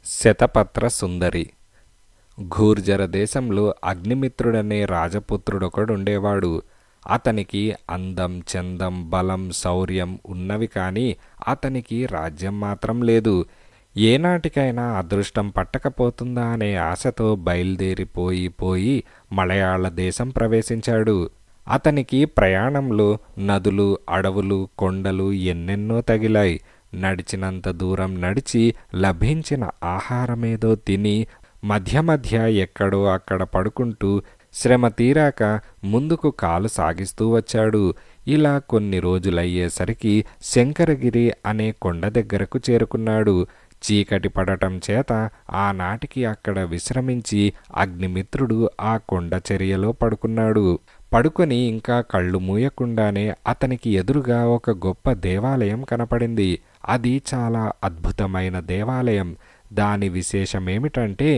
శతపత్ర సుందరి. ఘూర్జర దేశంలో అగ్నిమిత్రుడనే రాజపుత్రుడొకడుండేవాడు. అతనికి అందం, చందం, బలం, శౌర్యం ఉన్నవి కాని అతనికి రాజ్యం మాత్రం లేదు. ఏనాటికైనా అదృష్టం పట్టకపోతుందా అనే ఆశతో బయలుదేరిపోయి మలయాళ దేశం ప్రవేశించాడు. అతనికి ప్రయాణంలో నదులు, అడవులు, కొండలు ఎన్నెన్నో తగిలాయి. నడిచినంత దూరం నడిచి లభించిన ఆహారమేదో తిని మధ్య మధ్య ఎక్కడో అక్కడ పడుకుంటూ శ్రమ తీరాక ముందుకు కాలు సాగిస్తూ వచ్చాడు. ఇలా కొన్ని రోజులయ్యేసరికి శంకరగిరి అనే కొండ దగ్గరకు చేరుకున్నాడు. చీకటి పడటం చేత ఆనాటికి అక్కడ విశ్రమించి అగ్నిమిత్రుడు ఆ కొండ చర్యలో పడుకున్నాడు. పడుకొని ఇంకా కళ్ళు మూయకుండానే అతనికి ఎదురుగా ఒక గొప్ప దేవాలయం కనపడింది. అది చాలా అద్భుతమైన దేవాలయం. దాని విశేషమేమిటంటే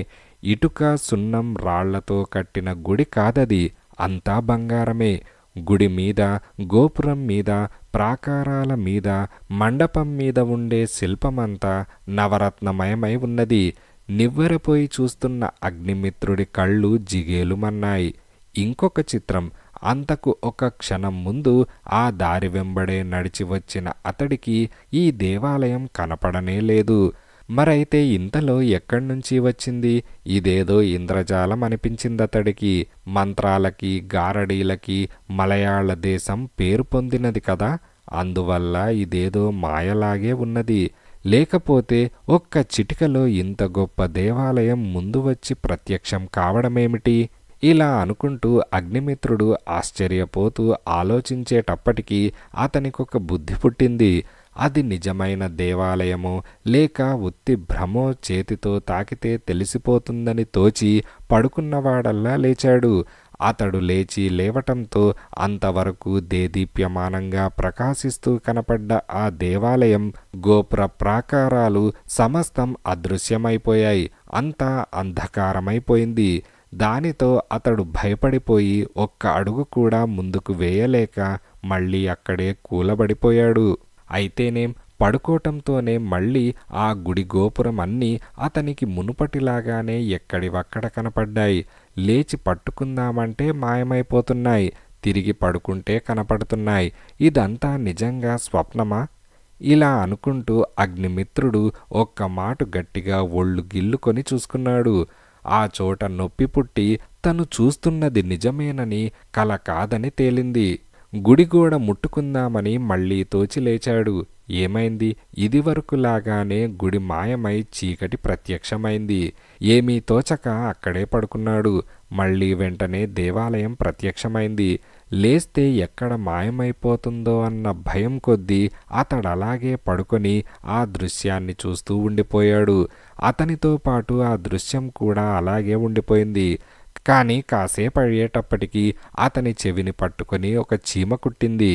ఇటుక, సున్నం, రాళ్లతో కట్టిన గుడి కాదది, అంతా బంగారమే. గుడి మీద, గోపురం మీద, ప్రాకారాల మీద, మండపం మీద ఉండే శిల్పమంతా నవరత్నమయమై ఉన్నది. నివ్వెరపోయి చూస్తున్న అగ్నిమిత్రుడి కళ్ళు జిగేలుమన్నాయి. ఇంకొక చిత్రం, అంతకు ఒక క్షణం ముందు ఆ దారి వెంబడే నడిచి వచ్చిన అతడికి ఈ దేవాలయం కనపడనే లేదు. మరైతే ఇంతలో ఎక్కడ్నుంచి వచ్చింది? ఇదేదో ఇంద్రజాలం అనిపించిందతడికి. మంత్రాలకి, గారడీలకి మలయాళ దేశం పేరు పొందినది కదా, అందువల్ల ఇదేదో మాయలాగే ఉన్నది. లేకపోతే ఒక్క చిటికలో ఇంత గొప్ప దేవాలయం ముందు వచ్చి ప్రత్యక్షం కావడమేమిటి? ఇలా అనుకుంటూ అగ్నిమిత్రుడు ఆశ్చర్యపోతూ ఆలోచించేటప్పటికీ అతనికొక బుద్ధి పుట్టింది. అది నిజమైన దేవాలయమో లేక ఉత్తి భ్రమో చేతితో తాకితే తెలిసిపోతుందని తోచి పడుకున్నవాడల్లా లేచాడు. అతడు లేచి లేవటంతో అంతవరకు దేదీప్యమానంగా ప్రకాశిస్తూ కనపడ్డ ఆ దేవాలయం గోపుర ప్రాకారాలు సమస్తం అదృశ్యమైపోయాయి. అంతా అంధకారమైపోయింది. దానితో అతడు భయపడిపోయి ఒక్క అడుగు కూడా ముందుకు వేయలేక మళ్ళీ అక్కడే కూలబడిపోయాడు. అయితేనేం, పడుకోవటంతోనే మళ్ళీ ఆ గుడి గోపురం అన్నీ అతనికి మునుపటిలాగానే ఎక్కడివక్కడ కనపడ్డాయి. లేచి పట్టుకుందామంటే మాయమైపోతున్నాయి, తిరిగి పడుకుంటే కనపడుతున్నాయి. ఇదంతా నిజంగా స్వప్నమా? ఇలా అనుకుంటూ అగ్నిమిత్రుడు ఒక్క మాటు గట్టిగా ఒళ్ళు గిల్లుకొని చూసుకున్నాడు. ఆ చోట నొప్పి పుట్టి తను చూస్తున్నది నిజమేనని, కల కాదని తేలింది. గుడిగోడ ముట్టుకుందామని మళ్ళీ తోచి లేచాడు. ఏమైంది? ఇదివరకులాగానే గుడి మాయమై చీకటి ప్రత్యక్షమైంది. ఏమీ తోచక అక్కడే పడుకున్నాడు. మళ్ళీ వెంటనే దేవాలయం ప్రత్యక్షమైంది. లేస్తే ఎక్కడ మాయమైపోతుందో అన్న భయం కొద్దీ అతడలాగే పడుకొని ఆ దృశ్యాన్ని చూస్తూ ఉండిపోయాడు. అతనితో పాటు ఆ దృశ్యం కూడా అలాగే ఉండిపోయింది. కానీ కాసేపు అయ్యేటప్పటికీ అతని చెవిని పట్టుకొని ఒక చీమ కుట్టింది.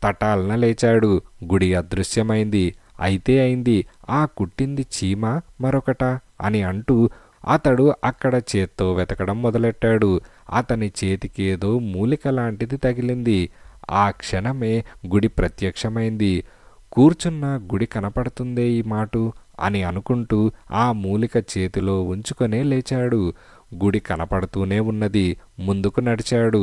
తటాల్న లేచాడు. గుడి అదృశ్యమైంది. అయితే అయింది, ఆ కుట్టింది చీమ మరొకట అని అంటూ అతడు అక్కడ చేత్తో వెతకడం మొదలెట్టాడు. అతని చేతికేదో మూలిక లాంటిది తగిలింది. ఆ క్షణమే గుడి ప్రత్యక్షమైంది. కూర్చున్న గుడి కనపడుతుందే ఈ మాటు అని అనుకుంటూ ఆ మూలిక చేతిలో ఉంచుకొనే లేచాడు. గుడి కనపడుతూనే ఉన్నది. ముందుకు నడిచాడు.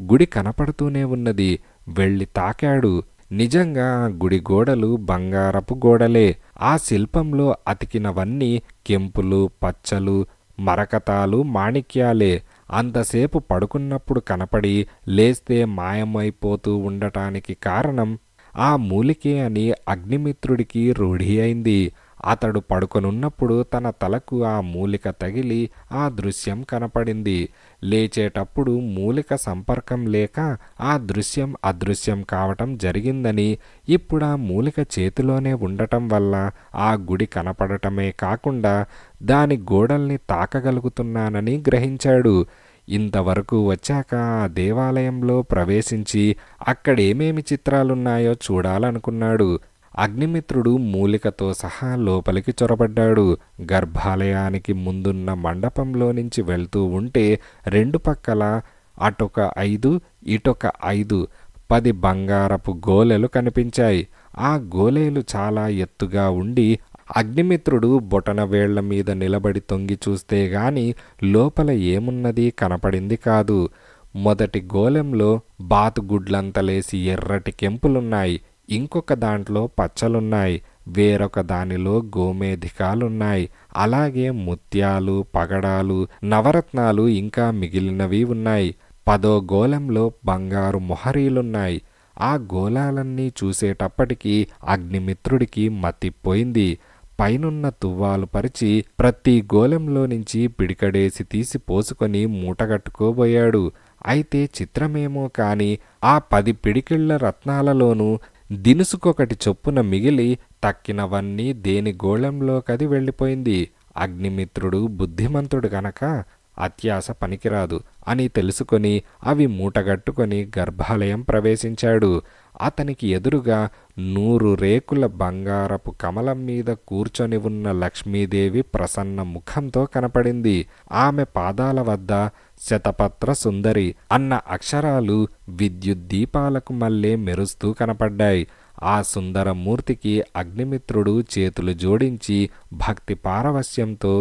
గుడి కనపడుతూనే ఉన్నది. వెళ్ళి తాకాడు. నిజంగా ఆ గుడి గోడలు బంగారపు గోడలే. ఆ శిల్పంలో అతికినవన్నీ కెంపులు, పచ్చలు, మరకతాలు, మాణిక్యాలే. అంతసేపు పడుకున్నప్పుడు కనపడి లేస్తే మాయమైపోతూ ఉండటానికి కారణం ఆ మూలికే అని అగ్నిమిత్రుడికి రూఢి అయింది. అతడు పడుకొనున్నప్పుడు తన తలకు ఆ మూలిక తగిలి ఆ దృశ్యం కనపడింది. లేచేటప్పుడు మూలిక సంపర్కం లేక ఆ దృశ్యం అదృశ్యం కావటం జరిగిందని, ఇప్పుడు ఆ మూలిక చేతిలోనే ఉండటం వల్ల ఆ గుడి కనపడటమే కాకుండా దాని గోడల్ని తాకగలుగుతున్నానని గ్రహించాడు. ఇంతవరకు వచ్చాక ఆ దేవాలయంలో ప్రవేశించి అక్కడేమేమి చిత్రాలున్నాయో చూడాలనుకున్నాడు. అగ్నిమిత్రుడు మూలికతో సహా లోపలికి చొరబడ్డాడు. గర్భాలయానికి ముందున్న మండపంలో నుంచి వెళ్తూ ఉంటే రెండు పక్కల అటొక 5, ఇటొక 5, 10 బంగారపు గోలెలు కనిపించాయి. ఆ గోలేలు చాలా ఎత్తుగా ఉండి అగ్నిమిత్రుడు బొటన వేళ్ల మీద నిలబడి తొంగి చూస్తే గాని లోపల ఏమున్నది కనపడింది కాదు. మొదటి గోళంలో బాతుగుడ్లంతలేసి ఎర్రటి కెంపులున్నాయి, ఇంకొక దాంట్లో పచ్చలున్నాయి, వేరొక దానిలో గోమేధికాలున్నాయి, అలాగే ముత్యాలు, పగడాలు, నవరత్నాలు ఇంకా మిగిలినవి ఉన్నాయి. 10వ గోళంలో బంగారు మొహరీలున్నాయి. ఆ గోళాలన్నీ చూసేటప్పటికీ అగ్నిమిత్రుడికి మతిపోయింది. పైనున్న తువ్వాలు పరిచి ప్రతి గోళంలో నుంచి పిడికడేసి తీసి పోసుకొని మూటగట్టుకోబోయాడు. అయితే చిత్రమేమో కాని ఆ 10 పిడికిళ్ల రత్నాలలోనూ దినుసుకొకటి చొప్పున మిగిలి తక్కినవన్నీ దేని గోళంలోకది వెళ్ళిపోయింది. అగ్నిమిత్రుడు బుద్ధిమంతుడు గనక అత్యాశ పనికిరాదు అని తెలుసుకొని అవి మూటగట్టుకొని గర్భాలయం ప్రవేశించాడు. అతనికి ఎదురుగా 100 రేకుల బంగారపు కమలం మీద కూర్చొని ఉన్న లక్ష్మీదేవి ప్రసన్న ముఖంతో కనపడింది. ఆమె పాదాల వద్ద శతపత్ర సుందరి అన్న అక్షరాలు విద్యుద్దీపాలకు మల్లే మెరుస్తూ కనపడ్డాయి. ఆ సుందరమూర్తికి అగ్నిమిత్రుడు చేతులు జోడించి భక్తి పారవస్యంతో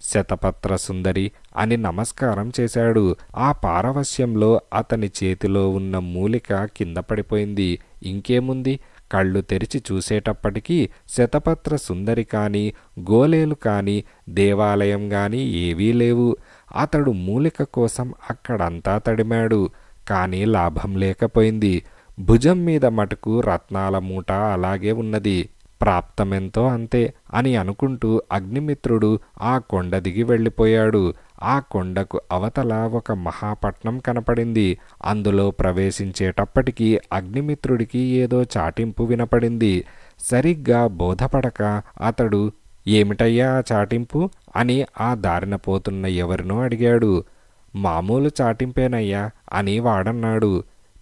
శతపత్ర సుందరి అని నమస్కారం చేశాడు. ఆ పారవస్యంలో అతని చేతిలో ఉన్న మూలిక కింద పడిపోయింది. ఇంకేముంది, కళ్ళు తెరిచి చూసేటప్పటికీ శతపత్ర సుందరి కాని, గోలేలు కాని, దేవాలయం గాని ఏవీ లేవు. అతడు మూలిక కోసం అక్కడంతా తడిమాడు, కానీ లాభం లేకపోయింది. భుజం మీద మటుకు రత్నాల మూట అలాగే ఉన్నది. ప్రాప్తమెంతో అంతే అని అనుకుంటూ అగ్నిమిత్రుడు ఆ కొండ దిగి వెళ్ళిపోయాడు. ఆ కొండకు అవతల ఒక మహాపట్నం కనపడింది. అందులో ప్రవేశించేటప్పటికీ అగ్నిమిత్రుడికి ఏదో చాటింపు వినపడింది. సరిగ్గా బోధపడక అతడు ఏమిటయ్యా ఆ చాటింపు అని ఆ దారిన పోతున్న ఎవరినో అడిగాడు. మామూలు చాటింపేనయ్యా అని వాడన్నాడు.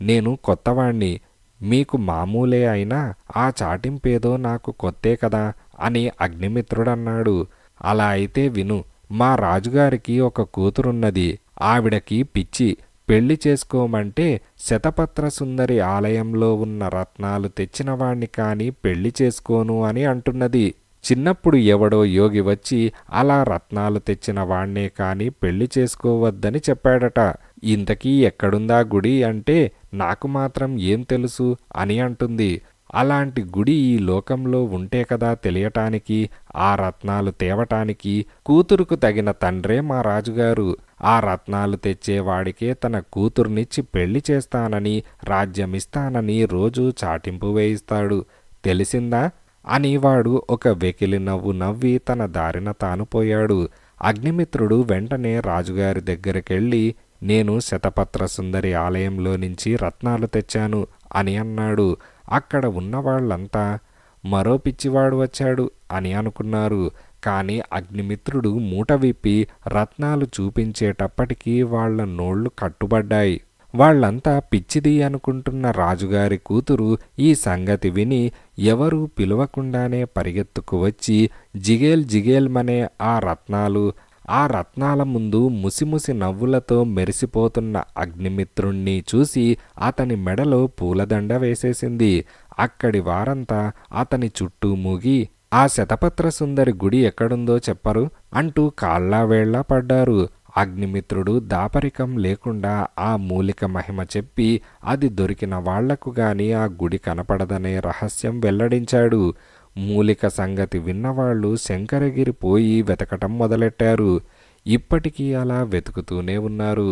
నేను కొత్తవాణ్ణి, మీకు మామూలే అయినా ఆ చాటింపేదో నాకు కొత్తే కదా అని అగ్నిమిత్రుడన్నాడు. అలా అయితే విను, మా రాజుగారికి ఒక కూతురున్నది. ఆవిడకి పిచ్చి. పెళ్లి చేసుకోమంటే శతపత్ర సుందరి ఆలయంలో ఉన్న రత్నాలు తెచ్చినవాణ్ణి కాని పెళ్లి చేసుకోను అని అంటున్నది. చిన్నప్పుడు ఎవడో యోగి వచ్చి అలా రత్నాలు తెచ్చిన వాణ్ణే కాని పెళ్లి చేసుకోవద్దని చెప్పాడట. ఇంతకీ ఎక్కడుందా గుడి అంటే నాకు మాత్రం ఏం తెలుసు అని అంటుంది. అలాంటి గుడి ఈ లోకంలో ఉంటే కదా తెలియటానికి, ఆ రత్నాలు తేవటానికి. కూతురుకు తగిన తండ్రే మా రాజుగారు. ఆ రత్నాలు తెచ్చేవాడికే తన కూతుర్నిచ్చి పెళ్లి చేస్తానని, రాజ్యమిస్తానని రోజూ చాటింపు వేయిస్తాడు. తెలిసిందా అని వాడు ఒక వెకిలి నవ్వు నవ్వి తన దారిన తాను పోయాడు. అగ్నిమిత్రుడు వెంటనే రాజుగారి దగ్గరికెళ్ళి నేను శతపత్ర సుందరి ఆలయంలో నుంచి రత్నాలు తెచ్చాను అని అన్నాడు. అక్కడ ఉన్నవాళ్లంతా మరో పిచ్చివాడు వచ్చాడు అని అనుకున్నారు. కానీ అగ్నిమిత్రుడు మూట విప్పి రత్నాలు చూపించేటప్పటికీ వాళ్ల నోళ్లు కట్టుబడ్డాయి. వాళ్లంతా పిచ్చిది అనుకుంటున్న రాజుగారి కూతురు ఈ సంగతి విని ఎవరూ పిలవకుండానే పరిగెత్తుకు వచ్చి జిగేల్ జిగేల్మనే ఆ రత్నాల ముందు ముసిముసి నవ్వులతో మెరిసిపోతున్న అగ్నిమిత్రుణ్ణి చూసి అతని మెడలో పూలదండ వేసేసింది. అక్కడి వారంతా అతని చుట్టూ మూగి ఆ శతపత్ర సుందరి గుడి ఎక్కడుందో చెప్పరు అంటూ కాళ్ళా వేళ్లా పడ్డారు. అగ్నిమిత్రుడు దాపరికం లేకుండా ఆ మూలిక మహిమ చెప్పి అది దొరికిన వాళ్లకు గాని ఆ గుడి కనపడదనే రహస్యం వెల్లడించాడు. మూలిక సంగతి విన్నవాళ్లు శంకరగిరి పోయి వెతకటం మొదలెట్టారు. ఇప్పటికీ అలా వెతుకుతూనే ఉన్నారు.